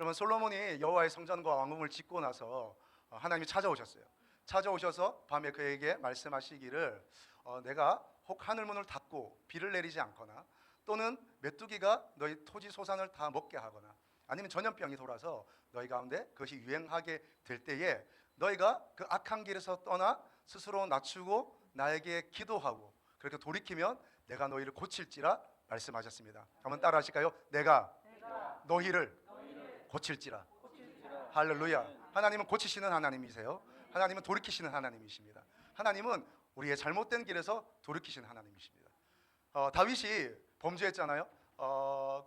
여러분, 솔로몬이 여호와의 성전과 왕궁을 짓고 나서 하나님이 찾아오셨어요. 찾아오셔서 밤에 그에게 말씀하시기를 내가 혹 하늘문을 닫고 비를 내리지 않거나 또는 메뚜기가 너희 토지 소산을 다 먹게 하거나 아니면 전염병이 돌아서 너희 가운데 그것이 유행하게 될 때에 너희가 그 악한 길에서 떠나 스스로 낮추고 나에게 기도하고 그렇게 돌이키면 내가 너희를 고칠지라 말씀하셨습니다. 한번 따라 하실까요? 내가 너희를 고칠지라. 할렐루야. 하나님은 고치시는 하나님이세요. 하나님은 돌이키시는 하나님이십니다. 하나님은 우리의 잘못된 길에서 돌이키시는 하나님이십니다. 다윗이 범죄했잖아요.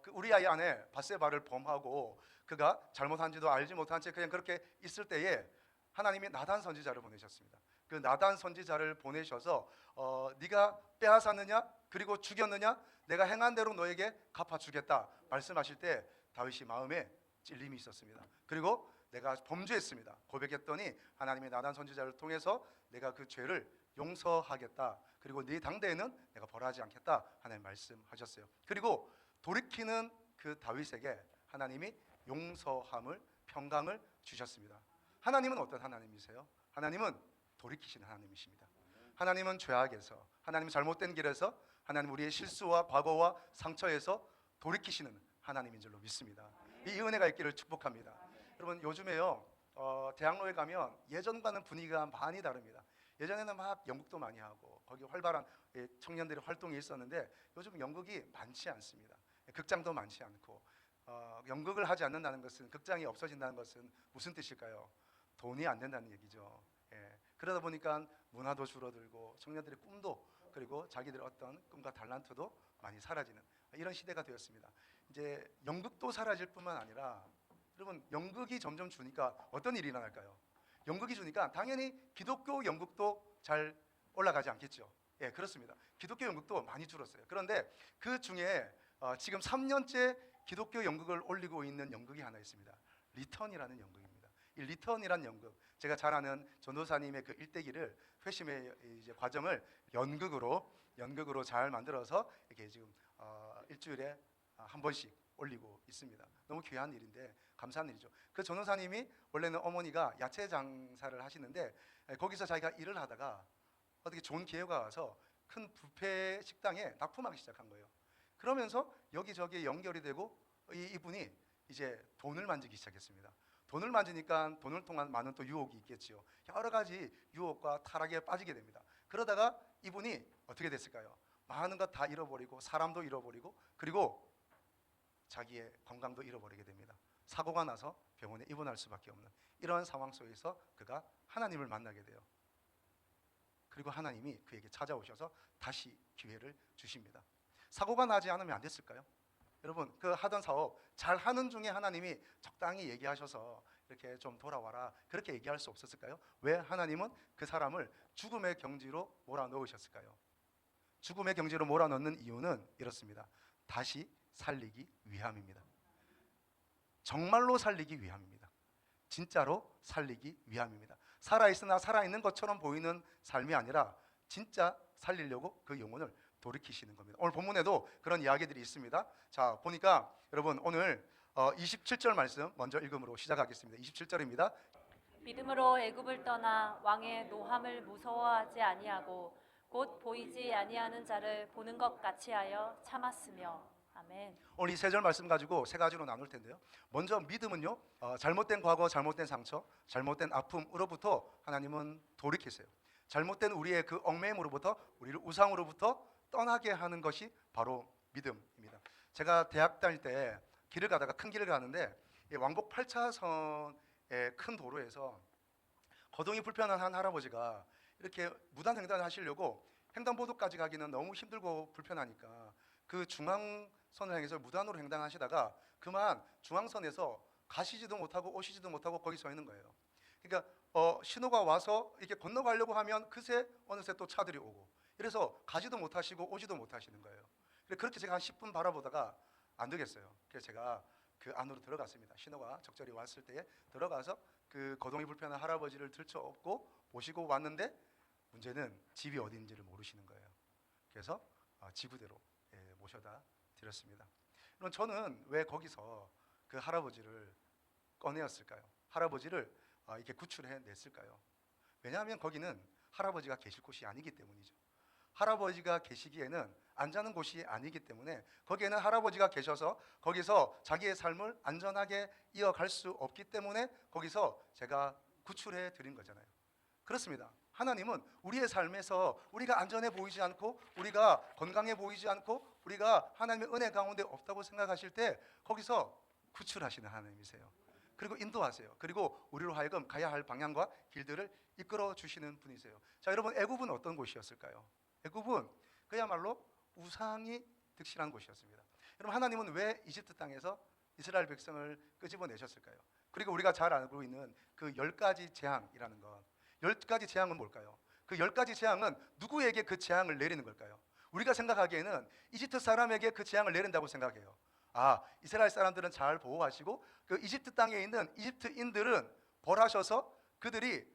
그 우리아의 아내 밧세바를 범하고 그가 잘못한지도 알지 못한 채 그냥 그렇게 있을 때에 하나님이 나단 선지자를 보내셨습니다. 그 나단 선지자를 보내셔서 네가 빼앗았느냐 그리고 죽였느냐 내가 행한 대로 너에게 갚아주겠다 말씀하실 때 다윗이 마음에 찔림이 있었습니다. 그리고 내가 범죄했습니다 고백했더니 하나님의 나단 선지자를 통해서 내가 그 죄를 용서하겠다. 그리고 네 당대에는 내가 벌하지 않겠다 하나님 말씀하셨어요. 그리고 돌이키는 그 다윗에게 하나님이 용서함을 평강을 주셨습니다. 하나님은 어떤 하나님이세요? 하나님은 돌이키시는 하나님이십니다. 하나님은 죄악에서 하나님은 잘못된 길에서 하나님 우리의 실수와 과거와 상처에서 돌이키시는 하나님인 줄로 믿습니다. 이 은혜가 있기를 축복합니다. 여러분 요즘에요 대학로에 가면 예전과는 분위기가 많이 다릅니다. 예전에는 막 연극도 많이 하고 거기 활발한 청년들의 활동이 있었는데 요즘 연극이 많지 않습니다. 극장도 많지 않고 연극을 하지 않는다는 것은 극장이 없어진다는 것은 무슨 뜻일까요? 돈이 안 된다는 얘기죠. 그러다 보니까 문화도 줄어들고 청년들의 꿈도 그리고 자기들의 어떤 꿈과 달란트도 많이 사라지는 이런 시대가 되었습니다. 이제 연극도 사라질 뿐만 아니라 여러분 연극이 점점 주니까 어떤 일이 일어날까요? 연극이 주니까 당연히 기독교 연극도 잘 올라가지 않겠죠. 그렇습니다. 기독교 연극도 많이 줄었어요. 그런데 그 중에 지금 3년째 기독교 연극을 올리고 있는 연극이 하나 있습니다. 리턴이라는 연극입니다. 이 리턴이라는 연극, 제가 잘 아는 전도사님의 그 일대기를 회심의 이제 과정을 연극으로 잘 만들어서 이렇게 지금 일주일에 한 번씩 올리고 있습니다. 너무 귀한 일인데 감사한 일이죠. 그 전도사님이 원래는 어머니가 야채 장사를 하시는데 거기서 자기가 일을 하다가 어떻게 좋은 기회가 와서 큰 뷔페 식당에 납품하기 시작한 거예요. 그러면서 여기저기 연결이 되고 이분이 이제 돈을 만지기 시작했습니다. 돈을 만지니까 돈을 통한 많은 또 유혹이 있겠지요. 여러 가지 유혹과 타락에 빠지게 됩니다. 그러다가 이분이 어떻게 됐을까요? 많은 것 다 잃어버리고 사람도 잃어버리고 그리고 자기의 건강도 잃어버리게 됩니다. 사고가 나서 병원에 입원할 수밖에 없는 이런 상황 속에서 그가 하나님을 만나게 돼요. 그리고 하나님이 그에게 찾아오셔서 다시 기회를 주십니다. 사고가 나지 않으면 안 됐을까요? 여러분 그 하던 사업 잘 하는 중에 하나님이 적당히 얘기하셔서 이렇게 좀 돌아와라 그렇게 얘기할 수 없었을까요? 왜 하나님은 그 사람을 죽음의 경지로 몰아넣으셨을까요? 죽음의 경지로 몰아넣는 이유는 이렇습니다. 다시 살리기 위함입니다. 정말로 살리기 위함입니다. 진짜로 살리기 위함입니다. 살아있으나 살아있는 것처럼 보이는 삶이 아니라 진짜 살리려고 그 영혼을 돌이키시는 겁니다. 오늘 본문에도 그런 이야기들이 있습니다. 자 보니까 여러분 오늘 27절 말씀 먼저 읽음으로 시작하겠습니다. 27절입니다. 믿음으로 애굽을 떠나 왕의 노함을 무서워하지 아니하고 곧 보이지 아니하는 자를 보는 것 같이 하여 참았으며. 아멘. 오늘 이 세 절 말씀 가지고 세 가지로 나눌 텐데요. 먼저 믿음은요 잘못된 과거, 잘못된 상처, 잘못된 아픔으로부터 하나님은 돌이키세요. 잘못된 우리의 그 얽매임으로부터 우리를 우상으로부터 떠나게 하는 것이 바로 믿음입니다. 제가 대학 다닐 때 길을 가다가 큰 길을 가는데 왕복 8차선의 큰 도로에서 거동이 불편한 한 할아버지가 이렇게 무단횡단을 하시려고 횡단보도까지 가기는 너무 힘들고 불편하니까 그 중앙선을 향해서 무단으로 횡단하시다가 그만 중앙선에서 가시지도 못하고 오시지도 못하고 거기 서 있는 거예요. 그러니까 신호가 와서 이렇게 건너가려고 하면 그새 어느새 또 차들이 오고 그래서 가지도 못하시고 오지도 못하시는 거예요. 그렇게 제가 한 10분 바라보다가 안 되겠어요. 그래서 제가 그 안으로 들어갔습니다. 신호가 적절히 왔을 때에 들어가서 그 거동이 불편한 할아버지를 들쳐업고 모시고 왔는데 문제는 집이 어딘지를 모르시는 거예요. 그래서 지구대로 모셔다 드렸습니다. 그럼 저는 왜 거기서 그 할아버지를 꺼내었을까요? 할아버지를 이렇게 구출해 냈을까요? 왜냐하면 거기는 할아버지가 계실 곳이 아니기 때문이죠. 할아버지가 계시기에는 안전한 곳이 아니기 때문에 거기에는 할아버지가 계셔서 거기서 자기의 삶을 안전하게 이어갈 수 없기 때문에 거기서 제가 구출해 드린 거잖아요. 그렇습니다. 하나님은 우리의 삶에서 우리가 안전해 보이지 않고 우리가 건강해 보이지 않고 우리가 하나님의 은혜 가운데 없다고 생각하실 때 거기서 구출하시는 하나님이세요. 그리고 인도하세요. 그리고 우리로 하여금 가야 할 방향과 길들을 이끌어 주시는 분이세요. 자, 여러분, 애굽은 어떤 곳이었을까요? 애굽은 그야말로 우상이 득실한 곳이었습니다. 여러분, 하나님은 왜 이집트 땅에서 이스라엘 백성을 끄집어내셨을까요? 그리고 우리가 잘 알고 있는 그 10가지 재앙이라는 것, 10가지 재앙은 뭘까요? 그 10가지 재앙은 누구에게 그 재앙을 내리는 걸까요? 우리가 생각하기에는 이집트 사람에게 그 재앙을 내린다고 생각해요. 이스라엘 사람들은 잘 보호하시고 그 이집트 땅에 있는 이집트인들은 벌하셔서 그들이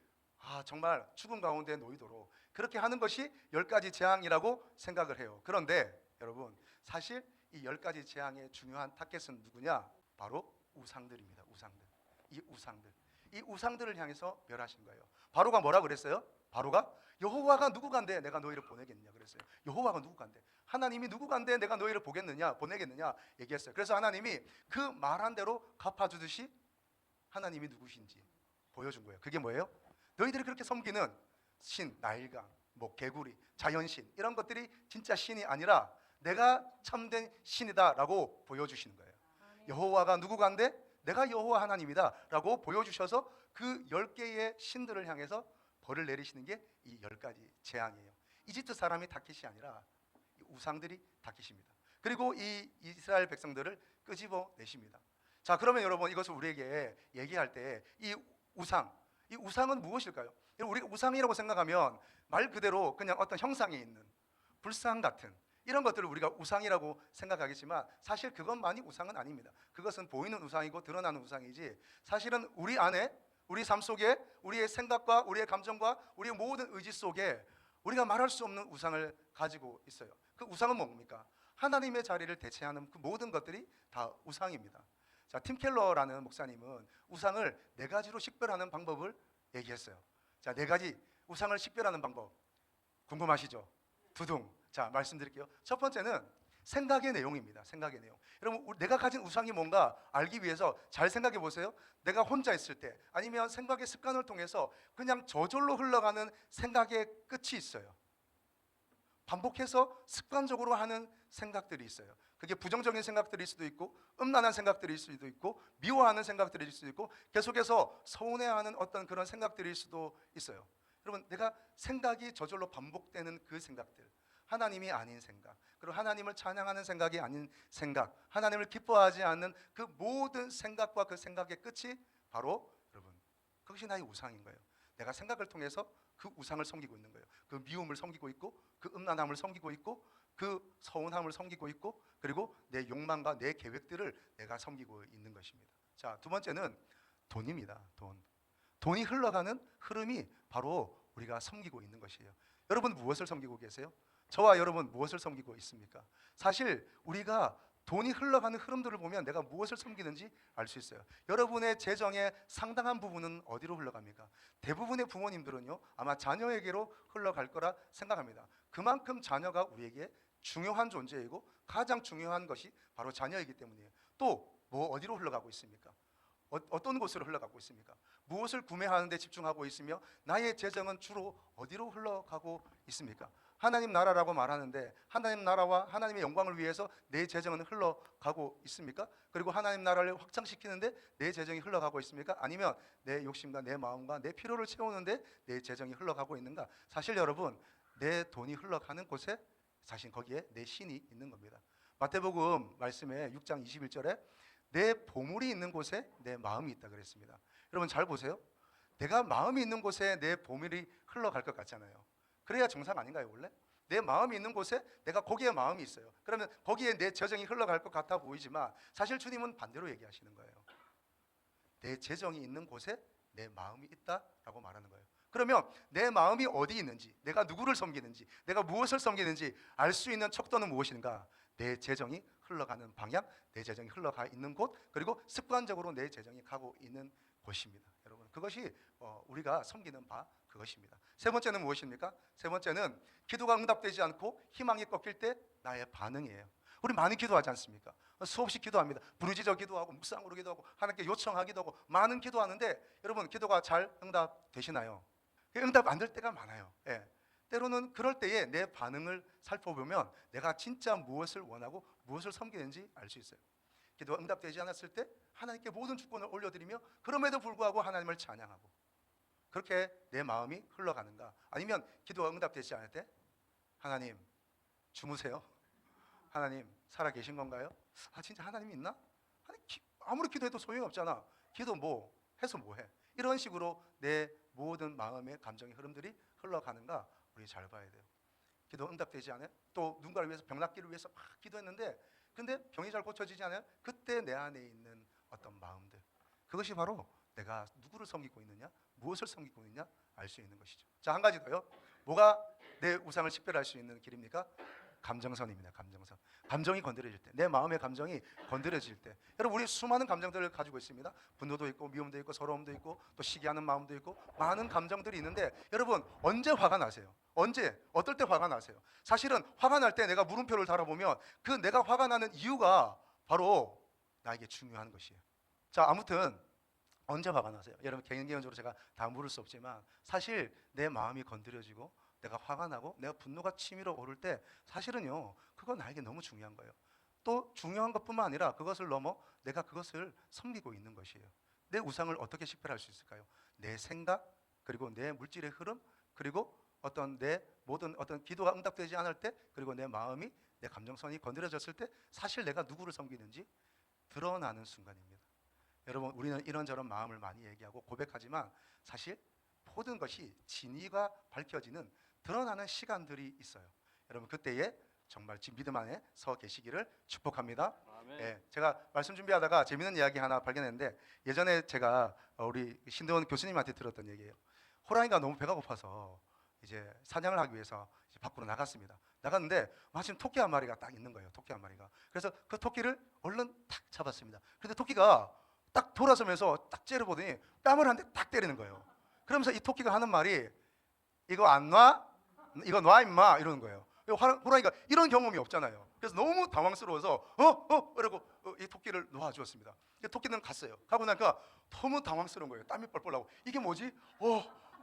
정말 죽음 가운데 놓이도록 그렇게 하는 것이 10가지 재앙이라고 생각을 해요. 그런데 여러분, 사실 이 10가지 재앙의 중요한 타겟은 누구냐? 바로 우상들입니다. 이 우상들을 향해서 멸하신 거예요. 바로가 뭐라 그랬어요? 바로가 여호와가 누구간데 내가 너희를 보내겠느냐 그랬어요. 여호와가 누구간데, 하나님이 누구간데 내가 너희를 보내겠느냐 얘기했어요. 그래서 하나님이 그 말한 대로 갚아주듯이 하나님이 누구신지 보여준 거예요. 그게 뭐예요? 너희들이 그렇게 섬기는 신, 나일강, 개구리, 자연신 이런 것들이 진짜 신이 아니라 내가 참된 신이다라고 보여주시는 거예요. 여호와가 누구간데 내가 여호와 하나님이다 라고 보여주셔서 그 10개의 신들을 향해서 벌을 내리시는 게 이 10가지 재앙이에요. 이집트 사람이 타깃이 아니라 우상들이 타깃입니다. 그리고 이 이스라엘 백성들을 끄집어내십니다. 자, 그러면 여러분, 이것을 우리에게 얘기할 때 이 우상은 무엇일까요? 우리가 우상이라고 생각하면 말 그대로 그냥 어떤 형상이 있는 불상 같은 이런 것들을 우리가 우상이라고 생각하겠지만 사실 그것만이 우상은 아닙니다. 그것은 보이는 우상이고 드러나는 우상이지 사실은 우리 안에, 우리 삶 속에 우리의 생각과 우리의 감정과 우리의 모든 의지 속에 우리가 말할 수 없는 우상을 가지고 있어요. 그 우상은 뭡니까? 하나님의 자리를 대체하는 그 모든 것들이 다 우상입니다. 자, 팀 켈러라는 목사님은 우상을 4가지로 식별하는 방법을 얘기했어요. 자, 4가지 우상을 식별하는 방법 궁금하시죠? 두둥. 자, 말씀드릴게요. 첫 번째는 생각의 내용입니다. 생각의 내용. 여러분, 내가 가진 우상이 뭔가 알기 위해서 잘 생각해 보세요. 내가 혼자 있을 때 아니면 생각의 습관을 통해서 그냥 저절로 흘러가는 생각의 끝이 있어요. 반복해서 습관적으로 하는 생각들이 있어요. 그게 부정적인 생각들일 수도 있고 음란한 생각들일 수도 있고 미워하는 생각들일 수도 있고 계속해서 서운해하는 어떤 그런 생각들일 수도 있어요. 여러분, 내가 생각이 저절로 반복되는 그 생각들, 하나님이 아닌 생각, 그리고 하나님을 찬양하는 생각이 아닌 생각, 하나님을 기뻐하지 않는 그 모든 생각과 그 생각의 끝이 바로 여러분, 그것이 나의 우상인 거예요. 내가 생각을 통해서 그 우상을 섬기고 있는 거예요. 그 미움을 섬기고 있고 그 음란함을 섬기고 있고 그 서운함을 섬기고 있고 그리고 내 욕망과 내 계획들을 내가 섬기고 있는 것입니다. 자, 두 번째는 돈입니다. 돈이 흘러가는 흐름이 바로 우리가 섬기고 있는 것이에요. 여러분, 무엇을 섬기고 계세요? 저와 여러분 무엇을 섬기고 있습니까? 사실 우리가 돈이 흘러가는 흐름들을 보면 내가 무엇을 섬기는지 알 수 있어요. 여러분의 재정의 상당한 부분은 어디로 흘러갑니까? 대부분의 부모님들은요, 아마 자녀에게로 흘러갈 거라 생각합니다. 그만큼 자녀가 우리에게 중요한 존재이고 가장 중요한 것이 바로 자녀이기 때문이에요. 또 어디로 흘러가고 있습니까? 어떤 곳으로 흘러가고 있습니까? 무엇을 구매하는 데 집중하고 있으며 나의 재정은 주로 어디로 흘러가고 있습니까? 하나님 나라라고 말하는데 하나님 나라와 하나님의 영광을 위해서 내 재정은 흘러가고 있습니까? 그리고 하나님 나라를 확장시키는데 내 재정이 흘러가고 있습니까? 아니면 내 욕심과 내 마음과 내 필요를 채우는데 내 재정이 흘러가고 있는가? 사실 여러분, 내 돈이 흘러가는 곳에 사실 거기에 내 신이 있는 겁니다. 마태복음 말씀에 6장 21절에 내 보물이 있는 곳에 내 마음이 있다 그랬습니다. 여러분, 잘 보세요. 내가 마음이 있는 곳에 내 보물이 흘러갈 것 같잖아요. 그래야 정상 아닌가요? 원래 내 마음이 있는 곳에 내가 거기에 마음이 있어요. 그러면 거기에 내 재정이 흘러갈 것 같아 보이지만 사실 주님은 반대로 얘기하시는 거예요. 내 재정이 있는 곳에 내 마음이 있다라고 말하는 거예요. 그러면 내 마음이 어디 있는지, 내가 누구를 섬기는지, 내가 무엇을 섬기는지 알 수 있는 척도는 무엇인가? 내 재정이 흘러가는 방향, 내 재정이 흘러가 있는 곳, 그리고 습관적으로 내 재정이 가고 있는 곳입니다. 여러분, 그것이 우리가 섬기는 바 그것입니다. 세 번째는 무엇입니까? 세 번째는 기도가 응답되지 않고 희망이 꺾일 때 나의 반응이에요. 우리 많이 기도하지 않습니까? 수없이 기도합니다. 부르짖어 기도하고 묵상으로 기도하고 하나님께 요청하기도 하고 많은 기도하는데 여러분, 기도가 잘 응답되시나요? 응답 안 될 때가 많아요. 예. 때로는 그럴 때에 내 반응을 살펴보면 내가 진짜 무엇을 원하고 무엇을 섬기는지 알 수 있어요. 기도가 응답되지 않았을 때 하나님께 모든 주권을 올려드리며 그럼에도 불구하고 하나님을 찬양하고, 그렇게 내 마음이 흘러가는가? 아니면 기도가 응답되지 않을 때 하나님 주무세요? 하나님 살아 계신 건가요? 아, 진짜 하나님이 있나? 아무리 기도해도 소용없잖아. 기도 뭐 해서 뭐해? 이런 식으로 내 모든 마음의 감정의 흐름들이 흘러가는가 우리 잘 봐야 돼요. 기도 응답되지 않아요? 또 누군가를 위해서, 병 낫기를 위해서 막 기도했는데 근데 병이 잘 고쳐지지 않아요? 그때 내 안에 있는 어떤 마음들, 그것이 바로 내가 누구를 섬기고 있느냐, 무엇을 섬기고 있느냐 알 수 있는 것이죠. 자, 한 가지 더요. 뭐가 내 우상을 식별할 수 있는 길입니까? 감정선입니다. 감정선. 감정이 건드려질 때, 내 마음의 감정이 건드려질 때, 여러분, 우리 수많은 감정들을 가지고 있습니다. 분노도 있고 미움도 있고 서러움도 있고 또 시기하는 마음도 있고 많은 감정들이 있는데, 여러분 언제 화가 나세요? 언제 어떨 때 화가 나세요? 사실은 화가 날 때 내가 물음표를 달아보면 그 내가 화가 나는 이유가 바로 나에게 중요한 것이에요. 자, 아무튼 언제 화가 나세요? 여러분, 개인적으로 제가 다 물을 수 없지만 사실 내 마음이 건드려지고 내가 화가 나고 내가 분노가 치밀어 오를 때 사실은요, 그건 나에게 너무 중요한 거예요. 또 중요한 것뿐만 아니라 그것을 넘어 내가 그것을 섬기고 있는 것이에요. 내 우상을 어떻게 식별할 수 있을까요? 내 생각, 그리고 내 물질의 흐름, 그리고 어떤 내 모든 어떤 기도가 응답되지 않을 때, 그리고 내 마음이, 내 감정선이 건드려졌을 때 사실 내가 누구를 섬기는지 드러나는 순간입니다. 여러분, 우리는 이런저런 마음을 많이 얘기하고 고백하지만 사실 모든 것이 진위가 밝혀지는, 드러나는 시간들이 있어요. 여러분, 그때에 정말 지금 믿음 안에 서 계시기를 축복합니다. 예, 제가 말씀 준비하다가 재밌는 이야기 하나 발견했는데, 예전에 제가 우리 신대원 교수님한테 들었던 얘기예요. 호랑이가 너무 배가 고파서 이제 사냥을 하기 위해서 이제 밖으로 나갔습니다. 나갔는데 마침 토끼 한 마리가 딱 있는 거예요. 토끼 한 마리가. 그래서 그 토끼를 얼른 탁 잡았습니다. 근데 토끼가 딱 돌아서면서 딱 째려보더니 뺨을 한 대 딱 때리는 거예요. 그러면서 이 토끼가 하는 말이, 이거 안 놔? 이거 놔 임마, 이러는 거예요. 호랑이가 이런 경험이 없잖아요. 그래서 너무 당황스러워서 이러고 이 토끼를 놓아주었습니다. 토끼는 갔어요. 가고 나니까 너무 당황스러운 거예요. 땀이 뻘뻘 나고, 이게 뭐지?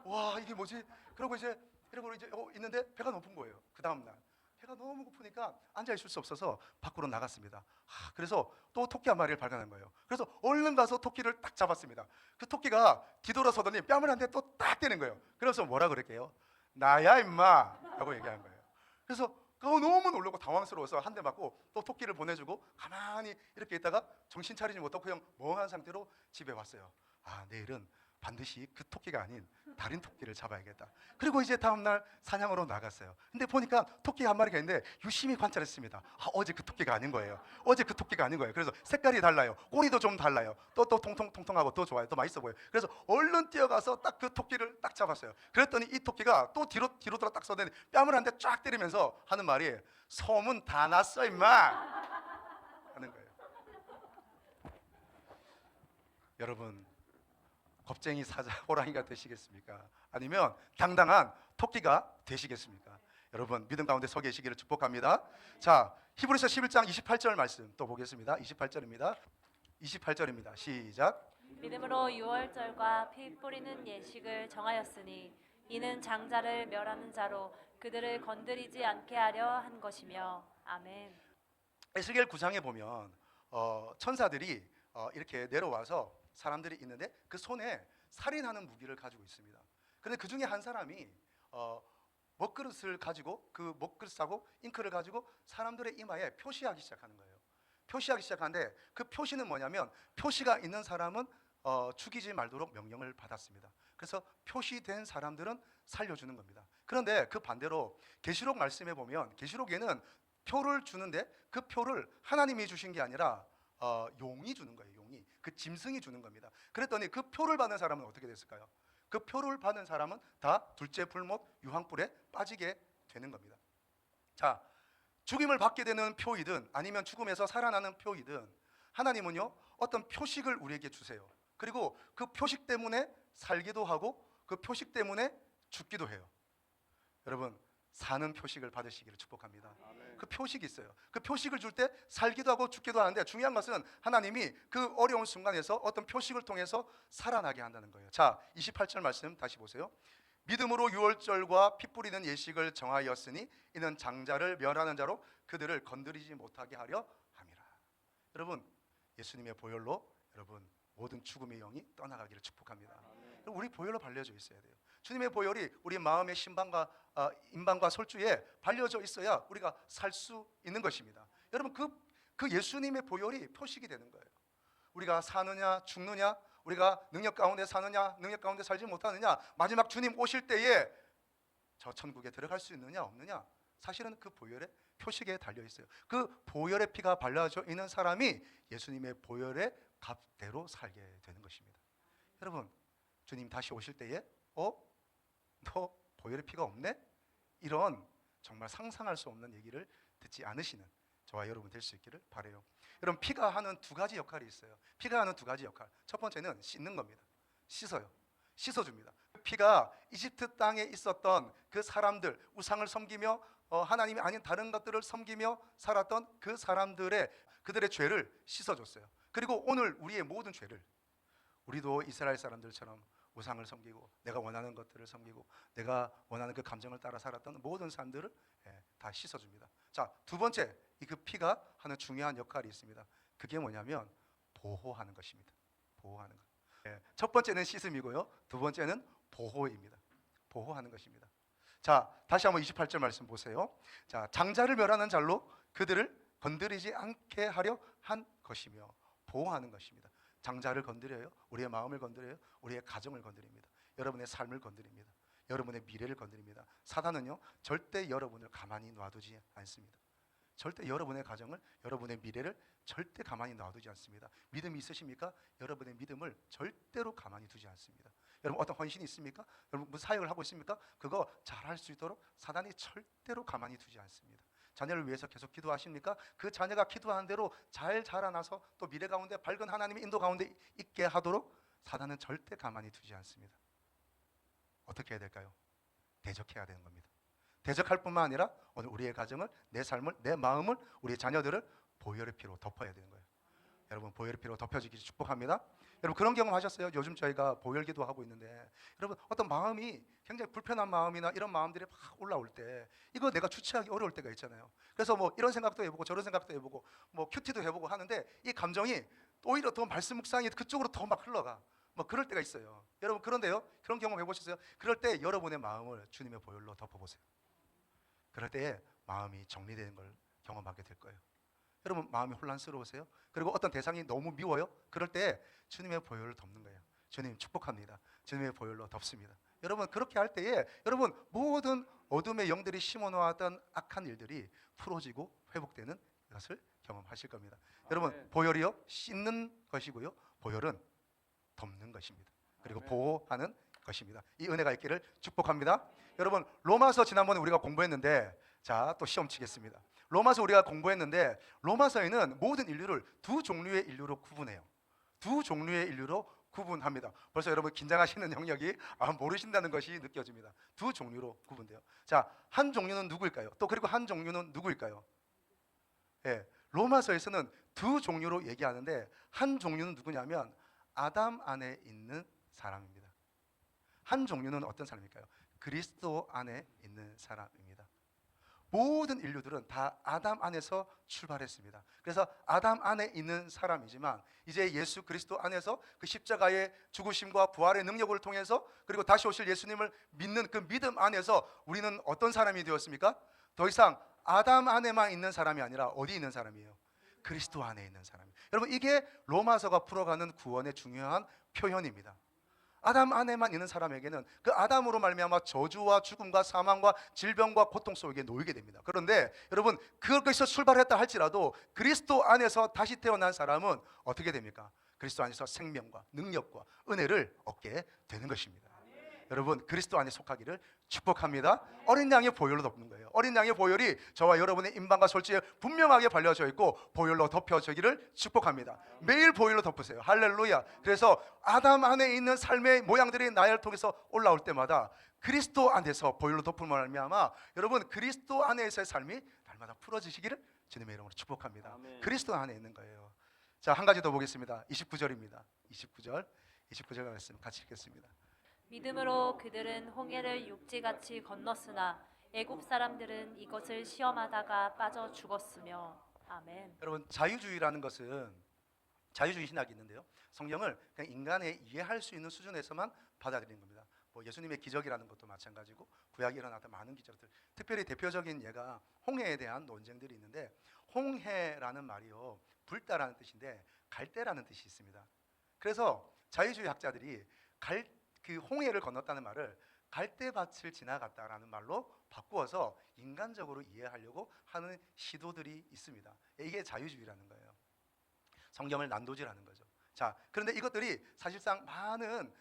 와, 이게 뭐지? 그러고 이제 이러고 이제 있는데 배가 고픈 거예요. 그 다음 날 배가 너무 고프니까 앉아 있을 수 없어서 밖으로 나갔습니다. 그래서 또 토끼 한 마리를 발견한 거예요. 그래서 얼른 가서 토끼를 딱 잡았습니다. 그 토끼가 뒤돌아서더니 뺨을 한 대 또 딱 때린 거예요. 그래서 뭐라 그럴게요? 나야 임마 라고 얘기한 거예요. 그래서 너무 놀라고 당황스러워서 한 대 맞고 또 토끼를 보내주고 가만히 이렇게 있다가 정신 차리지 못하고 그냥 멍한 상태로 집에 왔어요. 내일은 반드시 그 토끼가 아닌 다른 토끼를 잡아야겠다. 그리고 이제 다음날 사냥으로 나갔어요. 근데 보니까 토끼 한 마리가 있는데 유심히 관찰했습니다. 어제 그 토끼가 아닌 거예요. 어제 그 토끼가 아닌 거예요. 그래서 색깔이 달라요. 꼬리도 좀 달라요. 또 통통통통하고 더 좋아요. 더 맛있어 보여요. 그래서 얼른 뛰어가서 딱 그 토끼를 딱 잡았어요. 그랬더니 이 토끼가 또 뒤로 돌아 딱 서더니 뺨을 한 대 쫙 때리면서 하는 말이, 소문 다 났어 임마 하는 거예요. 여러분, 겁쟁이 사자 호랑이가 되시겠습니까? 아니면 당당한 토끼가 되시겠습니까? 여러분, 믿음 가운데 서 계시기를 축복합니다. 자, 히브리서 11장 28절 말씀 또 보겠습니다. 28절입니다. 28절입니다. 시작. 믿음으로 유월절과 피 뿌리는 예식을 정하였으니 이는 장자를 멸하는 자로 그들을 건드리지 않게 하려 한 것이며. 아멘. 에스겔 9장에 보면 천사들이 이렇게 내려와서 사람들이 있는데 그 손에 살인하는 무기를 가지고 있습니다. 그런데 그 중에 한 사람이 먹그릇을 가지고, 그 먹그릇하고 잉크를 가지고 사람들의 이마에 표시하기 시작하는 거예요. 표시하기 시작하는데 그 표시는 뭐냐면, 표시가 있는 사람은 죽이지 말도록 명령을 받았습니다. 그래서 표시된 사람들은 살려주는 겁니다. 그런데 그 반대로 계시록 말씀에 보면, 계시록에는 표를 주는데 그 표를 하나님이 주신 게 아니라 용이 주는 거예요. 용이, 그 짐승이 주는 겁니다. 그랬더니 그 표를 받는 사람은 어떻게 됐을까요? 그 표를 받은 사람은 다 둘째 불못 유황불에 빠지게 되는 겁니다. 자, 죽임을 받게 되는 표이든 아니면 죽음에서 살아나는 표이든 하나님은요 어떤 표식을 우리에게 주세요. 그리고 그 표식 때문에 살기도 하고 그 표식 때문에 죽기도 해요. 여러분, 사는 표식을 받으시기를 축복합니다. 그 표식이 있어요. 그 표식을 줄 때 살기도 하고 죽기도 하는데, 중요한 것은 하나님이 그 어려운 순간에서 어떤 표식을 통해서 살아나게 한다는 거예요. 자, 28절 말씀 다시 보세요. 믿음으로 유월절과 피 뿌리는 예식을 정하였으니 이는 장자를 멸하는 자로 그들을 건드리지 못하게 하려 함이라. 여러분, 예수님의 보혈로 여러분 모든 죽음의 영이 떠나가기를 축복합니다. 우리 보혈로 발려져 있어야 돼요. 주님의 보혈이 우리 마음의 인방과 솔주에 발려져 있어야 우리가 살 수 있는 것입니다. 여러분, 그 예수님의 보혈이 표식이 되는 거예요. 우리가 사느냐 죽느냐, 우리가 능력 가운데 사느냐 능력 가운데 살지 못하느냐, 마지막 주님 오실 때에 저 천국에 들어갈 수 있느냐 없느냐, 사실은 그 보혈의 표식에 달려 있어요. 그 보혈의 피가 발라져 있는 사람이 예수님의 보혈의 값대로 살게 되는 것입니다. 여러분, 주님 다시 오실 때에 너 보혈의 피가 없네? 이런 정말 상상할 수 없는 얘기를 듣지 않으시는 저와 여러분 될 수 있기를 바라요. 여러분, 피가 하는 두 가지 역할이 있어요. 피가 하는 두 가지 역할. 첫 번째는 씻는 겁니다. 씻어요. 씻어줍니다. 피가 이집트 땅에 있었던 그 사람들, 우상을 섬기며 하나님이 아닌 다른 것들을 섬기며 살았던 그 그들의 죄를 씻어줬어요. 그리고 오늘 우리의 모든 죄를, 우리도 이스라엘 사람들처럼 우상을 섬기고 내가 원하는 것들을 섬기고 내가 원하는 그 감정을 따라 살았던 모든 사람들을 다 씻어줍니다. 자, 두 번째, 그 피가 하는 중요한 역할이 있습니다. 그게 뭐냐면 보호하는 것입니다. 보호하는 것. 첫 번째는 씻음이고요, 두 번째는 보호입니다. 보호하는 것입니다. 자, 다시 한번 28절 말씀 보세요. 자, 장자를 멸하는 잘로 그들을 건드리지 않게 하려 한 것이며 보호하는 것입니다. 장자를 건드려요. 우리의 마음을 건드려요. 우리의 가정을 건드립니다. 여러분의 삶을 건드립니다. 여러분의 미래를 건드립니다. 사단은요 절대 여러분을 가만히 놔두지 않습니다. 절대 여러분의 가정을, 여러분의 미래를 절대 가만히 놔두지 않습니다. 믿음이 있으십니까? 여러분의 믿음을 절대로 가만히 두지 않습니다. 여러분, 어떤 헌신이 있습니까? 여러분, 무슨 사역을 하고 있습니까? 그거 잘할 수 있도록 사단이 절대로 가만히 두지 않습니다. 자녀를 위해서 계속 기도하십니까? 그 자녀가 기도하는 대로 잘 자라나서 또 미래 가운데 밝은 하나님의 인도 가운데 있게 하도록 사단은 절대 가만히 두지 않습니다. 어떻게 해야 될까요? 대적해야 되는 겁니다. 대적할 뿐만 아니라 오늘 우리의 가정을, 내 삶을, 내 마음을, 우리의 자녀들을 보혈의 피로 덮어야 되는 거예요. 여러분, 보혈의 피로 덮여지기 축복합니다. 여러분, 그런 경험 하셨어요? 요즘 저희가 보혈 기도하고 있는데 여러분, 어떤 마음이 굉장히 불편한 마음이나 이런 마음들이 막 올라올 때 이거 내가 주체하기 어려울 때가 있잖아요. 그래서 뭐 이런 생각도 해보고 저런 생각도 해보고 뭐 큐티도 해보고 하는데 이 감정이 오히려 더 말씀 묵상이 그쪽으로 더 막 흘러가. 뭐 그럴 때가 있어요. 여러분, 그런데요, 그런 경험 해보셨어요? 그럴 때 여러분의 마음을 주님의 보혈로 덮어보세요. 그럴 때에 마음이 정리되는 걸 경험하게 될 거예요. 여러분, 마음이 혼란스러우세요? 그리고 어떤 대상이 너무 미워요? 그럴 때 주님의 보혈을 덮는 거예요. 주님 축복합니다. 주님의 보혈로 덮습니다. 여러분, 그렇게 할 때에 여러분 모든 어둠의 영들이 심어놓았던 악한 일들이 풀어지고 회복되는 것을 경험하실 겁니다. 여러분, 보혈이요 씻는 것이고요, 보혈은 덮는 것입니다. 그리고 보호하는 것입니다. 이 은혜가 있기를 축복합니다. 여러분, 로마서 지난번에 우리가 공부했는데, 자, 또 시험 치겠습니다. 로마서 우리가 공부했는데 로마서에는 모든 인류를 두 종류의 인류로 구분해요. 두 종류의 인류로 구분합니다. 벌써 여러분 긴장하시는 영역이 모르신다는 것이 느껴집니다. 두 종류로 구분돼요. 자, 한 종류는 누구일까요? 또 그리고 한 종류는 누구일까요? 로마서에서는 두 종류로 얘기하는데 한 종류는 누구냐면 아담 안에 있는 사람입니다. 한 종류는 어떤 사람일까요? 그리스도 안에 있는 사람입니다. 모든 인류들은 다 아담 안에서 출발했습니다. 그래서 아담 안에 있는 사람이지만 이제 예수 그리스도 안에서 그 십자가의 죽으심과 부활의 능력을 통해서 그리고 다시 오실 예수님을 믿는 그 믿음 안에서 우리는 어떤 사람이 되었습니까? 더 이상 아담 안에만 있는 사람이 아니라 어디 있는 사람이에요? 그리스도 안에 있는 사람이에요. 여러분, 이게 로마서가 풀어가는 구원의 중요한 표현입니다. 아담 안에만 있는 사람에게는 그 아담으로 말미암아 저주와 죽음과 사망과 질병과 고통 속에 놓이게 됩니다. 그런데 여러분, 그것에서 출발했다 할지라도 그리스도 안에서 다시 태어난 사람은 어떻게 됩니까? 그리스도 안에서 생명과 능력과 은혜를 얻게 되는 것입니다. 여러분 그리스도 안에 속하기를 축복합니다. 어린 양의 보혈로 덮는 거예요. 어린 양의 보혈이 저와 여러분의 임방과 솔직에 분명하게 발려져 있고 보혈로 덮여지기를 축복합니다. 매일 보혈로 덮으세요. 할렐루야. 그래서 아담 안에 있는 삶의 모양들이 나를 통해서 올라올 때마다 그리스도 안에서 보혈로 덮음을 말미암아 여러분 그리스도 안에서의 삶이 날마다 풀어지시기를 주님의 이름으로 축복합니다. 아멘. 그리스도 안에 있는 거예요. 자, 한 가지 더 보겠습니다. 29절입니다. 29절 말씀 같이 읽겠습니다. 믿음으로 그들은 홍해를 육지같이 건넜으나 애굽 사람들은 이것을 시험하다가 빠져 죽었으며. 아멘. 여러분 자유주의라는 것은 자유주의 신학이 있는데요. 성경을 그냥 인간의 이해할 수 있는 수준에서만 받아들이는 겁니다. 뭐 예수님의 기적이라는 것도 마찬가지고 구약에 일어났던 많은 기적들, 특별히 대표적인 예가 홍해에 대한 논쟁들이 있는데 홍해라는 말이요 불다라는 뜻인데 갈대라는 뜻이 있습니다. 그래서 자유주의 학자들이 그 홍해를 건넜다는 말을 갈대밭을 지나갔다라는 말로 바꾸어서 인간적으로 이해하려고 하는 시도들이 있습니다. 이게 자유주의라는 거예요. 성경을 난도질하는 거죠. 자, 그런데 이것들이 사실상 많은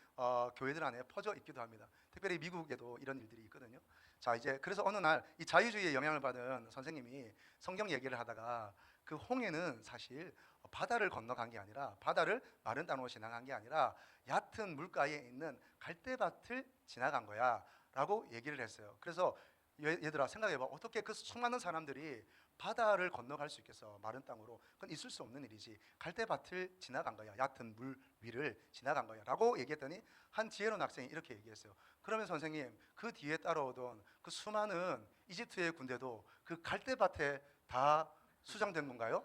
교회들 안에 퍼져 있기도 합니다. 특별히 미국에도 이런 일들이 있거든요. 자, 이제 그래서 어느 날 이 자유주의에 영향을 받은 선생님이 성경 얘기를 하다가 그 홍해는 사실 바다를 건너간 게 아니라 바다를 마른 땅으로 지나간 게 아니라 얕은 물가에 있는 갈대밭을 지나간 거야 라고 얘기를 했어요. 그래서 얘들아 생각해봐. 어떻게 그 수많은 사람들이 바다를 건너갈 수 있겠어? 마른 땅으로. 그건 있을 수 없는 일이지. 갈대밭을 지나간 거야. 얕은 물 위를 지나간 거야 라고 얘기했더니 한 지혜로운 학생이 이렇게 얘기했어요. 그러면 선생님 그 뒤에 따라오던 그 수많은 이집트의 군대도 그 갈대밭에 다 수장된 건가요?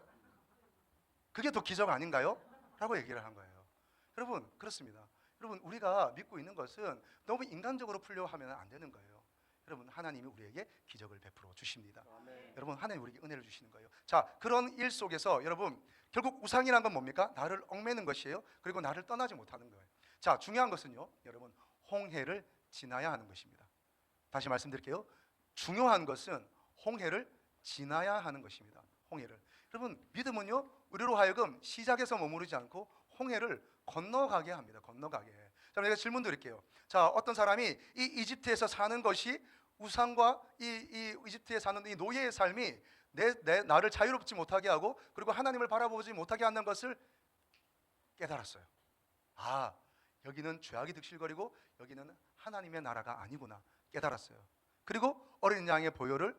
그게 더 기적 아닌가요? 라고 얘기를 한 거예요. 여러분 그렇습니다. 여러분 우리가 믿고 있는 것은 너무 인간적으로 풀려 하면 안 되는 거예요. 여러분 하나님이 우리에게 기적을 베풀어 주십니다. 아멘. 여러분 하나님 우리에게 은혜를 주시는 거예요. 자, 그런 일 속에서 여러분 결국 우상이란 건 뭡니까? 나를 얽매는 것이에요. 그리고 나를 떠나지 못하는 거예요. 자, 중요한 것은요 여러분 홍해를 지나야 하는 것입니다. 다시 말씀드릴게요. 중요한 것은 홍해를 지나야 하는 것입니다. 홍해를. 여러분 믿음은요 우리로 하여금 시작에서 머무르지 않고 홍해를 건너가게 합니다. 건너가게. 자, 제가 질문 드릴게요. 자, 어떤 사람이 이 이집트에서 사는 것이 우상과 이 이집트에 사는 이 노예의 삶이 나를 자유롭지 못하게 하고 그리고 하나님을 바라보지 못하게 하는 것을 깨달았어요. 아, 여기는 죄악이 득실거리고 여기는 하나님의 나라가 아니구나 깨달았어요. 그리고 어린 양의 보혈을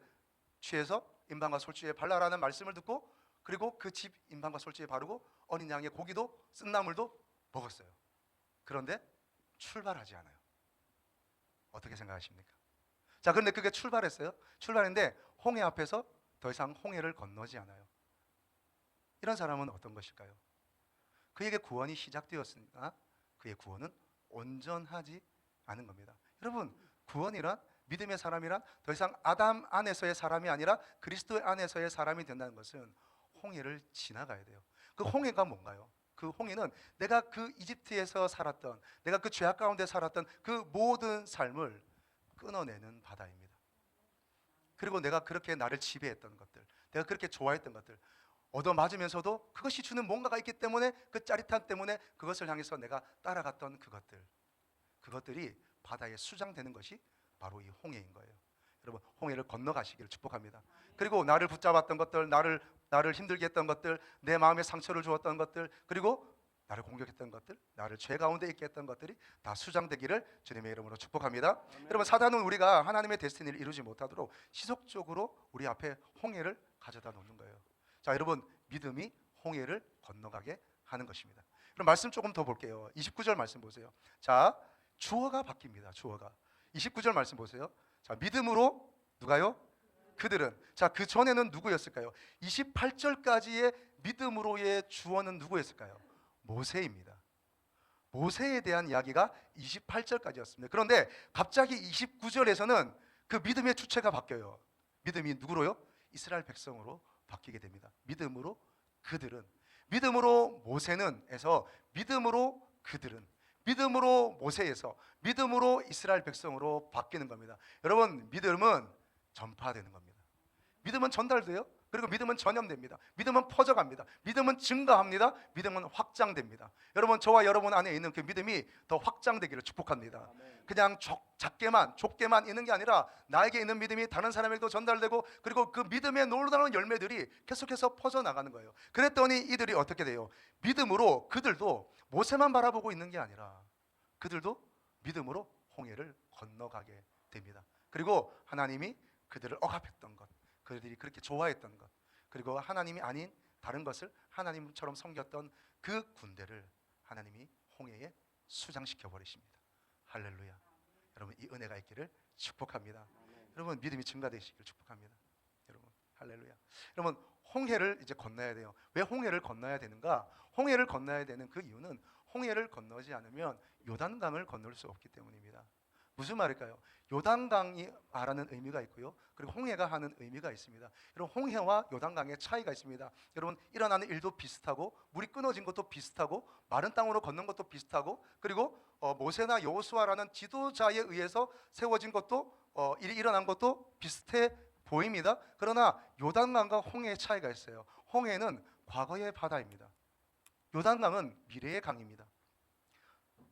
취해서 임방과 솔지에 발라라는 말씀을 듣고 그리고 그 집 임방과 솔지에 바르고 어린 양의 고기도 쓴나물도 먹었어요. 그런데 출발하지 않아요. 어떻게 생각하십니까? 자, 그런데 그게 출발했어요. 출발했는데 홍해 앞에서 더 이상 홍해를 건너지 않아요. 이런 사람은 어떤 것일까요? 그에게 구원이 시작되었으나 그의 구원은 온전하지 않은 겁니다. 여러분 구원이란 믿음의 사람이란 더 이상 아담 안에서의 사람이 아니라 그리스도 안에서의 사람이 된다는 것은 홍해를 지나가야 돼요. 그 홍해가 뭔가요? 그 홍해는 내가 그 이집트에서 살았던 내가 그 죄악 가운데 살았던 그 모든 삶을 끊어내는 바다입니다. 그리고 내가 그렇게 나를 지배했던 것들 내가 그렇게 좋아했던 것들 얻어맞으면서도 그것이 주는 뭔가가 있기 때문에 그 짜릿함 때문에 그것을 향해서 내가 따라갔던 그것들이 바다에 수장되는 것이 바로 이 홍해인 거예요. 여러분 홍해를 건너가시기를 축복합니다. 그리고 나를 붙잡았던 것들 나를 힘들게 했던 것들 내 마음에 상처를 주었던 것들 그리고 나를 공격했던 것들 나를 죄 가운데 있게 했던 것들이 다 수장되기를 주님의 이름으로 축복합니다. 여러분 사단은 우리가 하나님의 데스티니를 이루지 못하도록 시속적으로 우리 앞에 홍해를 가져다 놓는 거예요. 자, 여러분 믿음이 홍해를 건너가게 하는 것입니다. 그럼 말씀 조금 더 볼게요. 29절 말씀 보세요. 자, 주어가 바뀝니다. 주어가 29절 말씀 보세요. 자, 믿음으로 누가요? 그들은. 자, 그 전에는 누구였을까요? 28절까지의 믿음으로의 주어는 누구였을까요? 모세입니다. 모세에 대한 이야기가 28절까지였습니다. 그런데 갑자기 29절에서는 그 믿음의 주체가 바뀌어요. 믿음이 누구로요? 이스라엘 백성으로 바뀌게 됩니다. 믿음으로 그들은. 믿음으로 모세는에서 믿음으로 그들은. 믿음으로 모세에서 믿음으로 이스라엘 백성으로 바뀌는 겁니다. 여러분 믿음은 전파되는 겁니다. 믿음은 전달돼요. 그리고 믿음은 전염됩니다. 믿음은 퍼져갑니다. 믿음은 증가합니다. 믿음은 확장됩니다. 여러분, 저와 여러분 안에 있는 그 믿음이 더 확장되기를 축복합니다. 그냥 좁게만 있는 게 아니라 나에게 있는 믿음이 다른 사람에게도 전달되고, 그리고 그 믿음의 놀라운 열매들이 계속해서 퍼져나가는 거예요. 그랬더니 이들이 어떻게 돼요? 믿음으로 그들도 모세만 바라보고 있는 게 아니라 그들도 믿음으로 홍해를 건너가게 됩니다. 그리고 하나님이 그들을 억압했던 것, 그들이 그렇게 좋아했던 것, 그리고 하나님이 아닌 다른 것을 하나님처럼 섬겼던 그 군대를 하나님이 홍해에 수장시켜 버리십니다. 할렐루야. 여러분, 이 은혜가 있기를 축복합니다. 여러분, 믿음이 증가되시기를 축복합니다. 여러분, 할렐루야. 여러분, 홍해를 이제 건너야 돼요. 왜 홍해를 건너야 되는가? 홍해를 건너야 되는 그 이유는 홍해를 건너지 않으면 요단강을 건널 수 없기 때문입니다. 무슨 말일까요? 요단강이 말하는 의미가 있고요, 그리고 홍해가 하는 의미가 있습니다. 여러분, 홍해와 요단강의 차이가 있습니다. 여러분, 일어나는 일도 비슷하고, 물이 끊어진 것도 비슷하고, 마른 땅으로 걷는 것도 비슷하고, 그리고 모세나 여호수아라는 지도자에 의해서 세워진 것도 일이 일어난 것도 비슷해 보입니다. 그러나 요단강과 홍해의 차이가 있어요. 홍해는 과거의 바다입니다. 요단강은 미래의 강입니다.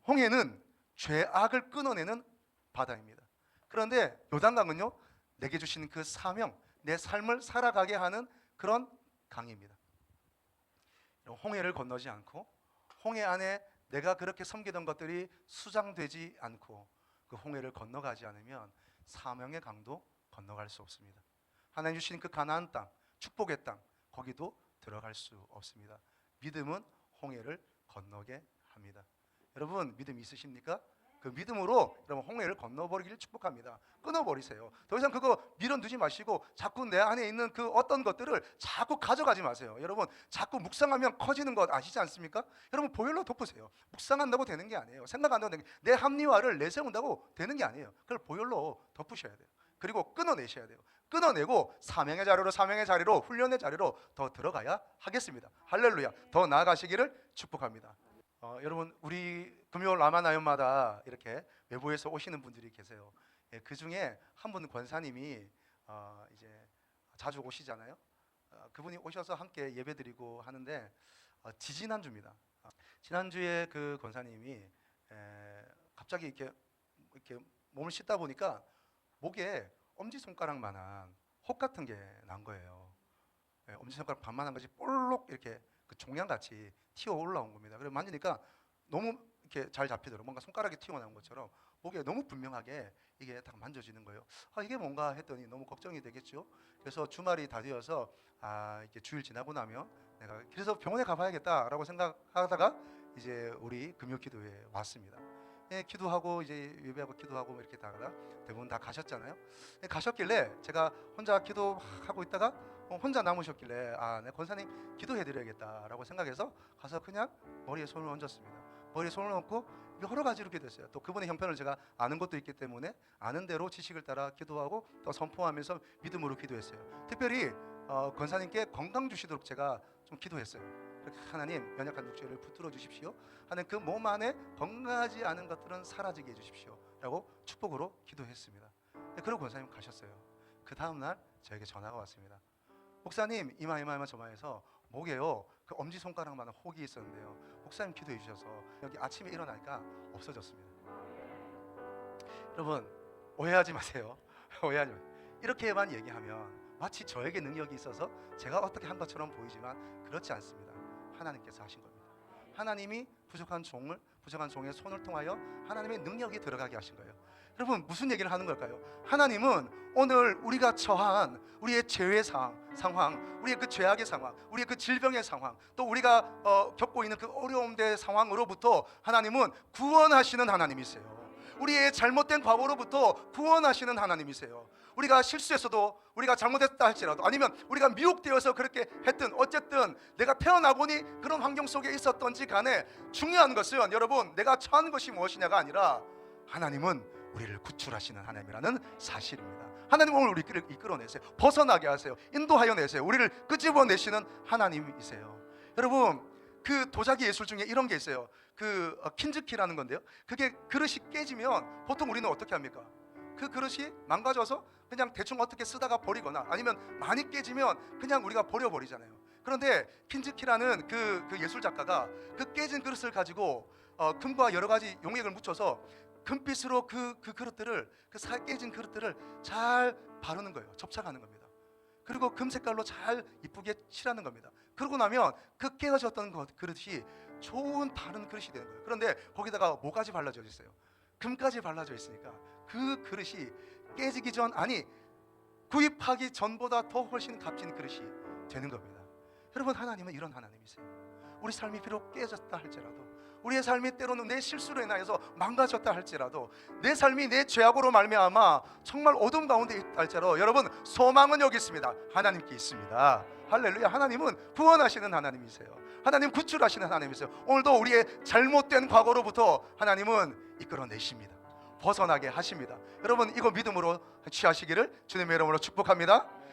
홍해는 죄악을 끊어내는 바다입니다. 그런데 요단강은요, 내게 주신 그 사명, 내 삶을 살아가게 하는 그런 강입니다. 홍해를 건너지 않고, 홍해 안에 내가 그렇게 섬기던 것들이 수장되지 않고, 그 홍해를 건너가지 않으면 사명의 강도 건너갈 수 없습니다. 하나님 주신 그 가나안 땅, 축복의 땅, 거기도 들어갈 수 없습니다. 믿음은 홍해를 건너게 합니다. 여러분, 믿음 있으십니까? 그 믿음으로 여러분 홍해를 건너버리기를 축복합니다. 끊어버리세요. 더 이상 그거 밀어두지 마시고 자꾸 내 안에 있는 그 어떤 것들을 자꾸 가져가지 마세요. 여러분, 자꾸 묵상하면 커지는 것 아시지 않습니까? 여러분, 보혈로 덮으세요. 묵상한다고 되는 게 아니에요. 생각한다고 되는 게, 내 합리화를 내세운다고 되는 게 아니에요. 그걸 보혈로 덮으셔야 돼요. 그리고 끊어내셔야 돼요. 끊어내고 사명의 자리로, 훈련의 자리로 더 들어가야 하겠습니다. 할렐루야. 더 나아가시기를 축복합니다. 여러분, 우리 금요 라마나연마다 이렇게 외부에서 오시는 분들이 계세요. 예, 그 중에 한 분 권사님이 이제 자주 오시잖아요. 그분이 오셔서 함께 예배드리고 하는데 지지난주입니다. 지난주에 그 권사님이 갑자기 이렇게 몸을 씻다 보니까 목에 엄지손가락만한 혹 같은 게 난 거예요. 예, 엄지손가락 반만한 것이 볼록 이렇게 그 종양같이 튀어 올라온 겁니다. 그래서 만지니까 너무 이렇게 잘 잡히더라고요. 뭔가 손가락이 튀어나온 것처럼 목에 너무 분명하게 이게 딱 만져지는 거예요. 이게 뭔가 했더니 너무 걱정이 되겠죠. 그래서 주말이 다 되어서 이렇게 주일 지나고 나면 내가 그래서 병원에 가봐야겠다라고 생각하다가 이제 우리 금요기도회에 왔습니다. 예, 기도하고 이제 예배하고 기도하고 이렇게 다가 대부분 다 가셨잖아요. 예, 가셨길래 제가 혼자 기도하고 있다가 혼자 남으셨길래 내 권사님 기도해드려야겠다라고 생각해서 가서 그냥 머리에 손을 얹었습니다. 머리에 손을 얹고 여러 가지 이렇게 됐어요. 또 그분의 형편을 제가 아는 것도 있기 때문에 아는 대로 지식을 따라 기도하고 또 선포하면서 믿음으로 기도했어요. 특별히 권사님께 건강 주시도록 제가 좀 기도했어요. 그렇게 하나님, 연약한 육체를 붙들어 주십시오. 하는 그 몸 안에 건강하지 않은 것들은 사라지게 해주십시오 라고 축복으로 기도했습니다. 그리고 권사님 가셨어요. 그 다음날 저에게 전화가 왔습니다. 목사님, 이마저마해서 목에요 그 엄지손가락만한 혹이 있었는데요, 목사님 기도해 주셔서 여기 아침에 일어나니까 없어졌습니다. 여러분, 오해하지 마세요. 오해하지 마세요. 이렇게만 얘기하면 마치 저에게 능력이 있어서 제가 어떻게 한 것처럼 보이지만 그렇지 않습니다. 하나님께서 하신 겁니다. 하나님이 부족한 종의 손을 통하여 하나님의 능력이 들어가게 하신 거예요. 여러분, 무슨 얘기를 하는 걸까요? 하나님은 오늘 우리가 처한 우리의 죄의 상황, 우리의 그 죄악의 상황, 우리의 그 질병의 상황, 또 우리가 겪고 있는 그 어려움의 상황으로부터 하나님은 구원하시는 하나님이세요. 우리의 잘못된 과거로부터 구원하시는 하나님이세요. 우리가 실수했어도, 우리가 잘못했다 할지라도, 아니면 우리가 미혹되어서 그렇게 했든 어쨌든 내가 태어나보니 그런 환경 속에 있었던지 간에 중요한 것은 여러분, 내가 처한 것이 무엇이냐가 아니라 하나님은 우리를 구출하시는 하나님이라는 사실입니다. 하나님은 오늘 우리를 이끌어내세요. 벗어나게 하세요. 인도하여 내세요. 우리를 끄집어내시는 하나님이세요. 여러분, 그 도자기 예술 중에 이런 게 있어요. 그 킨즈키라는 건데요, 그게 그릇이 깨지면 보통 우리는 어떻게 합니까? 그 그릇이 망가져서 그냥 대충 어떻게 쓰다가 버리거나 아니면 많이 깨지면 그냥 우리가 버려버리잖아요. 그런데 킨즈키라는 그 예술 작가가 그 깨진 그릇을 가지고 금과 여러 가지 용액을 묻혀서 금빛으로 그 그릇들을 깨진 그릇들을 잘 바르는 거예요. 접착하는 겁니다. 그리고 금 색깔로 잘 이쁘게 칠하는 겁니다. 그러고 나면 그 깨어졌던 그릇이 좋은 바른 그릇이 되는 거예요. 그런데 거기다가 뭐까지 발라져 있어요? 금까지 발라져 있으니까 그 그릇이 깨지기 전, 아니 구입하기 전보다 더 훨씬 값진 그릇이 되는 겁니다. 여러분, 하나님은 이런 하나님이세요. 우리 삶이 비록 깨졌다 할지라도, 우리의 삶이 때로는 내 실수로 인하여서 망가졌다 할지라도, 내 삶이 내 죄악으로 말미암아 정말 어둠 가운데 있다 할지라도, 여러분, 소망은 여기 있습니다. 하나님께 있습니다. 할렐루야. 하나님은 구원하시는 하나님이세요. 하나님 구출하시는 하나님이세요. 오늘도 우리의 잘못된 과거로부터 하나님은 이끌어내십니다. 벗어나게 하십니다. 여러분, 이거 믿음으로 취하시기를 주님의 이름으로 축복합니다.